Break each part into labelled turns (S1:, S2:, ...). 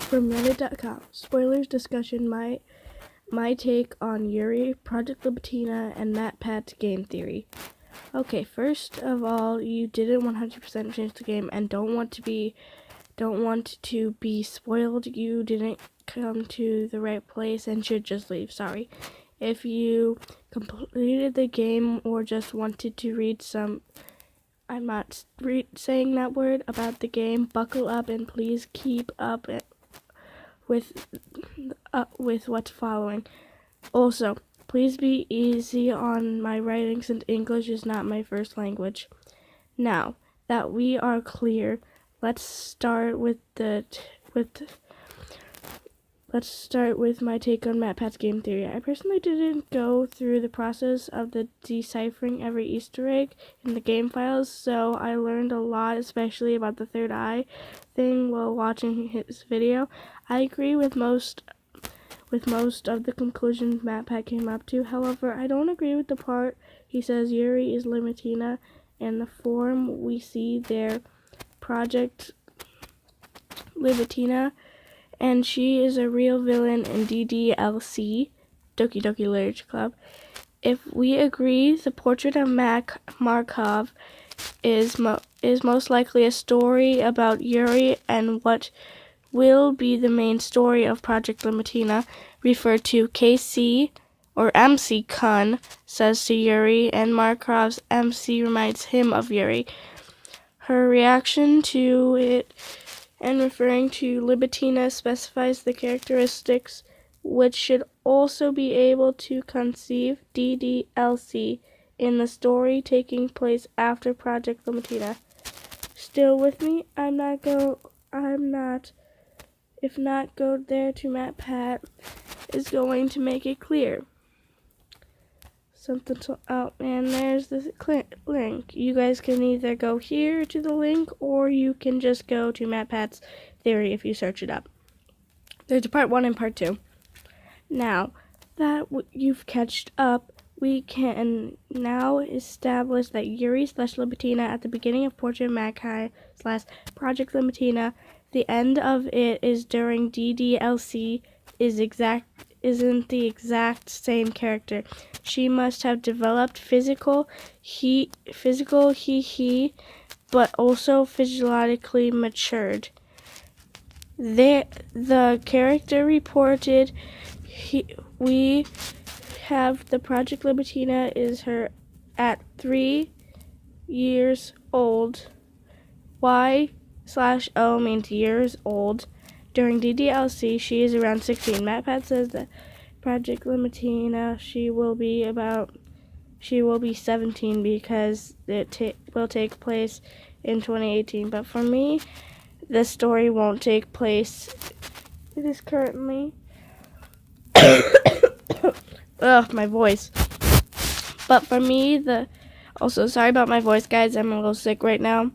S1: From Reddit.com. Spoilers discussion, my take on Yuri, Project Libitina, and MatPat's game theory. Okay, first of all, you didn't 100% change the game and don't want to be spoiled. You didn't come to the right place and should just leave. Sorry. If you completed the game or just wanted to read some, I'm not saying that word, about the game, buckle up and please keep up with what's following. Also, please be easy on my writing since English is not my first language. Now that we are clear, let's start with my take on MatPat's game theory. I personally didn't go through the process of deciphering every Easter egg in the game files, so I learned a lot, especially about the third eye thing while watching his video. I agree with most of the conclusions MatPat came up to. However, I don't agree with the part he says Yuri is libitina and the form we see there, Project Libitina, and she is a real villain in DDLC, Doki Doki Literature Club. If we agree the portrait of Markov is most likely a story about Yuri and what will be the main story of Project Libitina, referred to KC or MC Kun says to Yuri, and Markov's MC reminds him of Yuri. Her reaction to it and referring to Libitina specifies the characteristics which should also be able to conceive DDLC in the story taking place after Project Libitina. Still with me? If not, go there to MatPat is going to make it clear. And there's the link. You guys can either go here to the link or you can just go to MatPat's theory if you search it up. There's a part 1 and part 2. Now that you've catched up, we can now establish that Yuri / Libitina at the beginning of Portrait of Makai / Project Libitina, the end of it is during DDLC, isn't the exact same character. She must have developed physical, but also physiologically matured. The character reported we have the Project Libitina is her at 3 years old. Y/O means years old. During DDLC, she is around 16. MatPat says that Project Libitina, she will be 17 because it will take place in 2018. But for me, the story won't take place. It is currently my voice. But for me, also sorry about my voice, guys. I'm a little sick right now.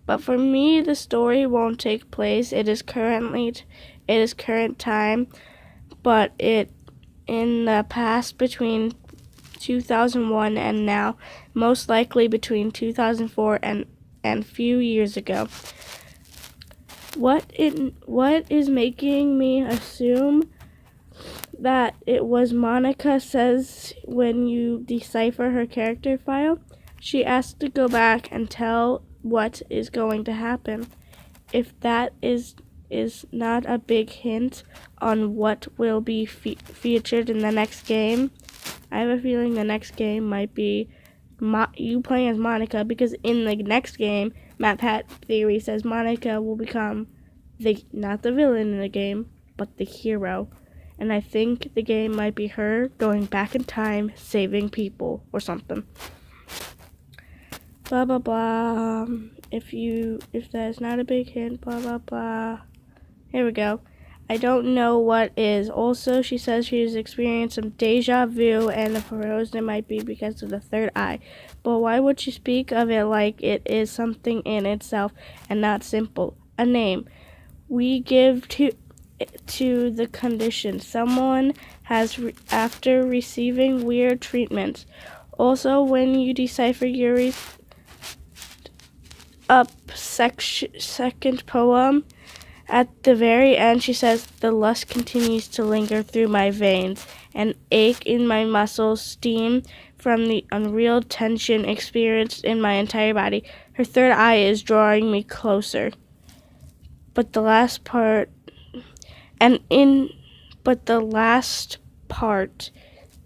S1: But for me, the story won't take place. It is current time, but it in the past between 2001 and now, most likely between 2004 and few years ago. What is making me assume that it was Monica says when you decipher her character file, she asked to go back and tell what is going to happen. If that is not a big hint on what will be featured in the next game, I have a feeling the next game might be you playing as Monica, because in the next game, MatPat theory says Monica will become not the villain in the game, but the hero. And I think the game might be her going back in time, saving people or something. Blah blah blah. If that is not a big hint, blah blah blah. Here we go. I don't know what is. Also, she says she has experienced some deja vu and proposed it might be because of the third eye. But why would she speak of it like it is something in itself and not simple? A name. We give to the condition someone has after receiving weird treatments. Also, when you decipher Yuri's second poem At the very end, she says, the lust continues to linger through my veins, an ache in my muscles, steam from the unreal tension experienced in my entire body. Her third eye is drawing me closer. But the last part,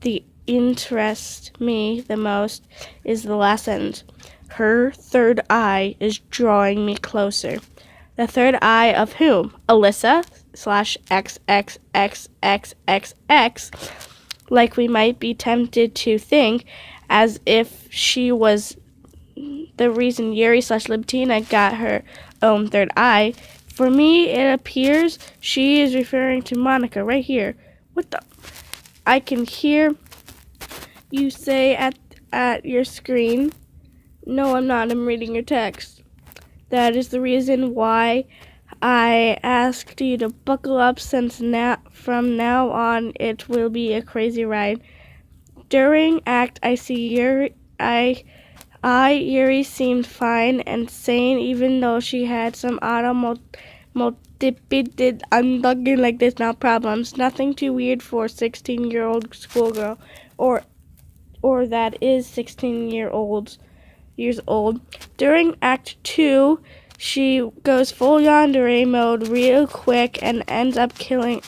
S1: the interests me the most is the last sentence. Her third eye is drawing me closer. The third eye of whom? Alyssa /XXXXXX, like we might be tempted to think, as if she was the reason Yuri /Libitina got her own third eye. For me, it appears she is referring to Monica right here. What the? I can hear you say at your screen. No, I'm not. I'm reading your text. That is the reason why I asked you to buckle up, since from now on it will be a crazy ride. During act, I see Yuri. Yuri seemed fine and sane, even though she had some multiplicated, I'm talking like this now, problems. Nothing too weird for a 16-year-old schoolgirl, or that is 16 years old. During Act 2, she goes full yandere mode real quick and end up killing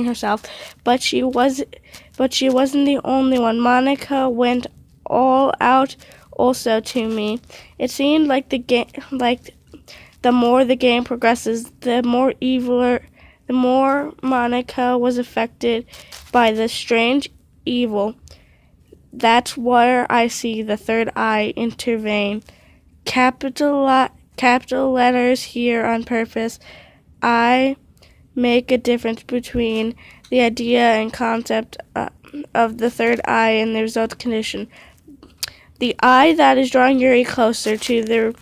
S1: herself. But she wasn't the only one. Monica went all out also to me. It seemed like the more the game progresses, the more Monica was affected by the strange evil. That's where I see the third eye intervene. Capital letters here on purpose. I make a difference between the idea and concept of the third eye and the result condition. The eye that is drawing Yuri closer to the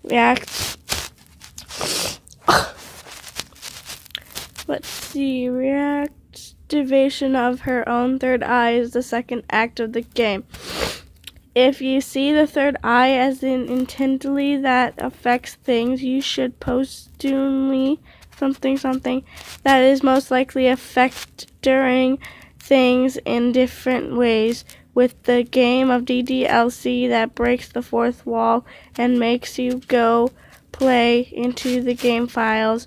S1: reactivation of her own third eye is the second act of the game. If you see the third eye as an intently that affects things, you should posthumously something that is most likely affect during things in different ways. With the game of DDLC that breaks the fourth wall and makes you go play into the game files,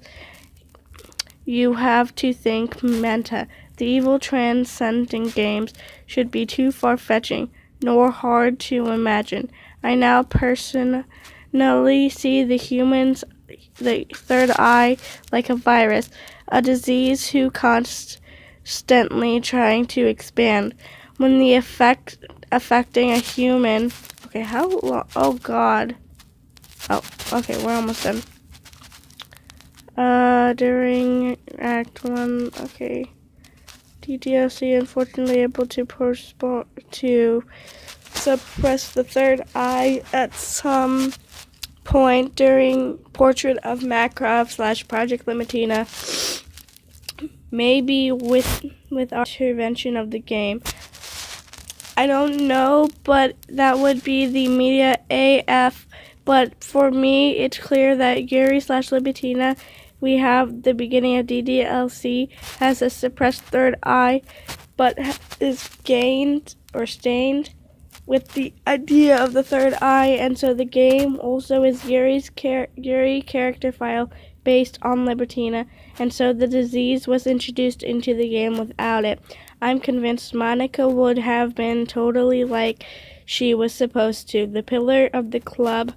S1: you have to think meta. The evil transcending games should be too far-fetching, nor hard to imagine. I now personally see the third eye like a virus, a disease who constantly trying to expand. When the affecting a human. Okay, how long? Oh God. Oh, okay, we're almost done. During Act 1, okay. DDLC unfortunately able to suppress the third eye at some point during Portrait of Macroff / Project Libitina. Maybe with our intervention of the game. I don't know, but that would be the media AF. But for me, it's clear that Yuri /Libitina, we have the beginning of DDLC, has a suppressed third eye, but is gained or stained with the idea of the third eye, and so the game also is Yuri character file based on Libitina, and so the disease was introduced into the game without it. I'm convinced Monica would have been totally like she was supposed to, the pillar of the club,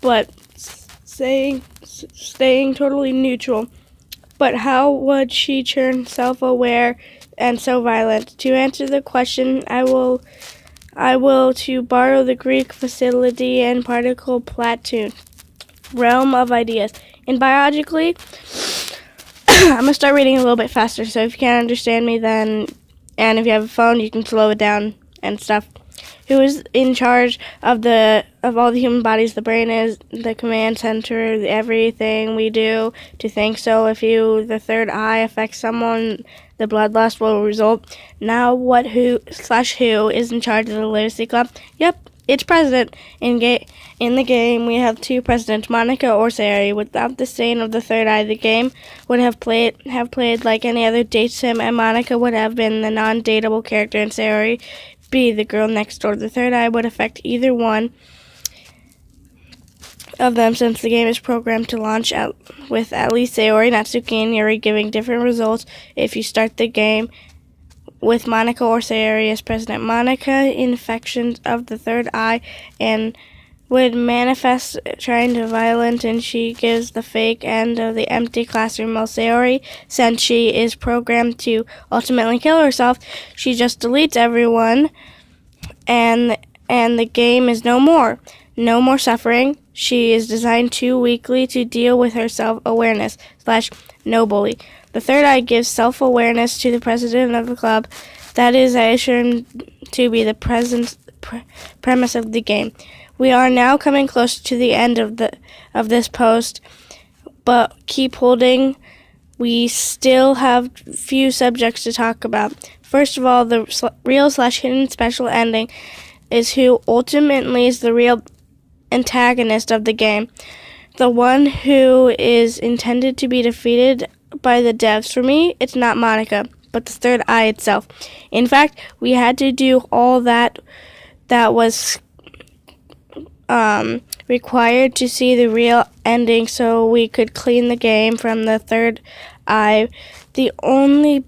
S1: but staying totally neutral. But how would she turn self-aware and so violent? To answer the question, I will to borrow the Greek facility and particle platoon realm of ideas. In biologically, I'm going to start reading a little bit faster, so if you can't understand me, and if you have a phone, you can slow it down and stuff. Who is in charge of all the human bodies? The brain is the command center, everything we do to think. So if the third eye affects someone, the bloodlust will result. Now who is in charge of the literacy club? Yep, its president. In the game, we have two presidents, Monica or Sayori. Without the stain of the third eye, the game would have played like any other date sim, and Monica would have been the non-dateable character, and Sayori be the girl next door. The third eye would affect either one of them, since the game is programmed to launch out with at least Sayori, Natsuki, and Yuri giving different results if you start the game with Monica or Sayori as president. Monica infections of the third eye and would manifest trying to violent, and she gives the fake end of the empty classroom, while Sayori, since she is programmed to ultimately kill herself, she just deletes everyone, and the game is no more suffering. She is designed too weakly to deal with her self-awareness / no bully. The third eye gives self-awareness to the president of the club. That is, I assume, to be the premise of the game. We are now coming close to the end of this post, but keep holding. We still have few subjects to talk about. First of all, the real / hidden special ending is who ultimately is the real antagonist of the game, the one who is intended to be defeated by the devs. For me, it's not Monica, but the third eye itself. In fact, we had to do all that was required to see the real ending, so we could clean the game from the third eye. The only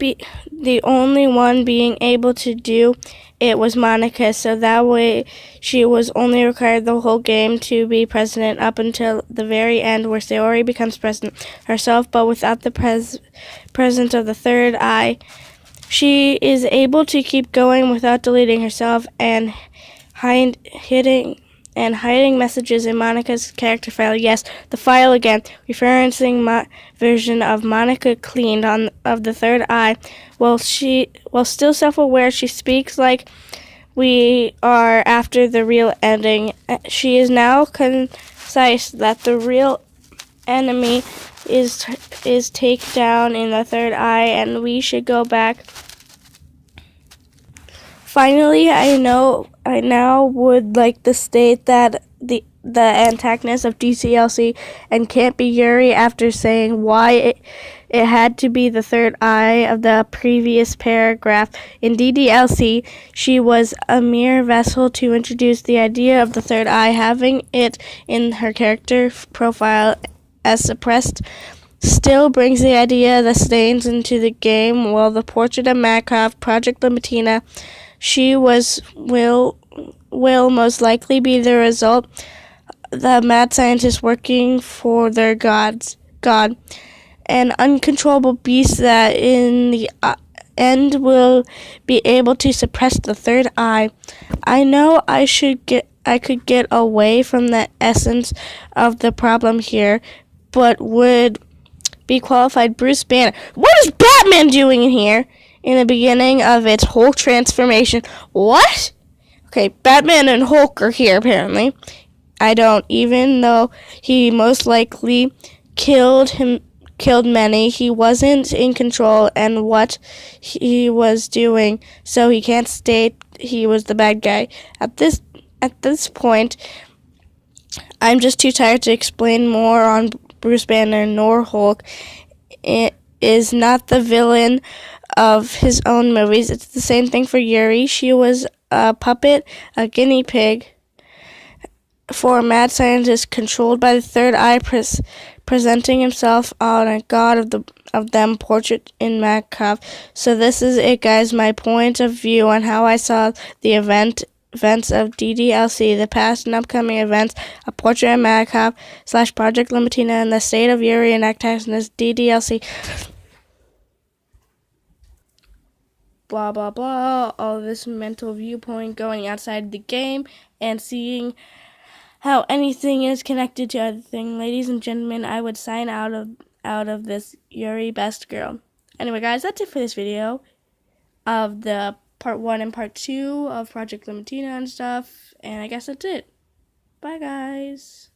S1: one being able to do it was Monica, so that way she was only required the whole game to be president up until the very end, where Sayori becomes president herself, but without the presence of the third eye. She is able to keep going without deleting herself and hiding messages in Monica's character file. Yes, the file again, referencing my version of Monica cleaned of the third eye. While still self-aware, she speaks like we are after the real ending. She is now concise that the real enemy is takedown in the third eye, and we should go back. Finally, I now would like to state that the antagonist of DDLC and can't be Yuri, after saying why it had to be the third eye of the previous paragraph. In DDLC, she was a mere vessel to introduce the idea of the third eye. Having it in her character profile as suppressed still brings the idea of the stains into the game, while the portrait of Minecraft, Project Libitina, she will most likely be the result. The mad scientists working for their god, an uncontrollable beast that in the end will be able to suppress the third eye. I know I could get away from the essence of the problem here, but would be qualified Bruce Banner. What is Batman doing in here? In the beginning of its whole transformation. What? Okay, Batman and Hulk are here apparently. I don't, even though he most likely killed many, he wasn't in control and what he was doing, so he can't state he was the bad guy. At this point, I'm just too tired to explain more on Bruce Banner nor Hulk. It is not the villain of his own movies. It's the same thing for Yuri. She was a puppet, a guinea pig for a mad scientist controlled by the third eye, presenting himself on a god of them portrait in Minecraft. So this is it, guys, my point of view on how I saw the events of DDLC, the past and upcoming events, a portrait of Minecraft / Project Libitina, and the state of Yuri and antagonist DDLC. Blah, blah, blah, all this mental viewpoint going outside the game and seeing how anything is connected to other thing. Ladies and gentlemen, I would sign out of this Yuri best girl. Anyway, guys, that's it for this video of the part 1 and part 2 of Project Libitina and stuff, and I guess that's it. Bye, guys.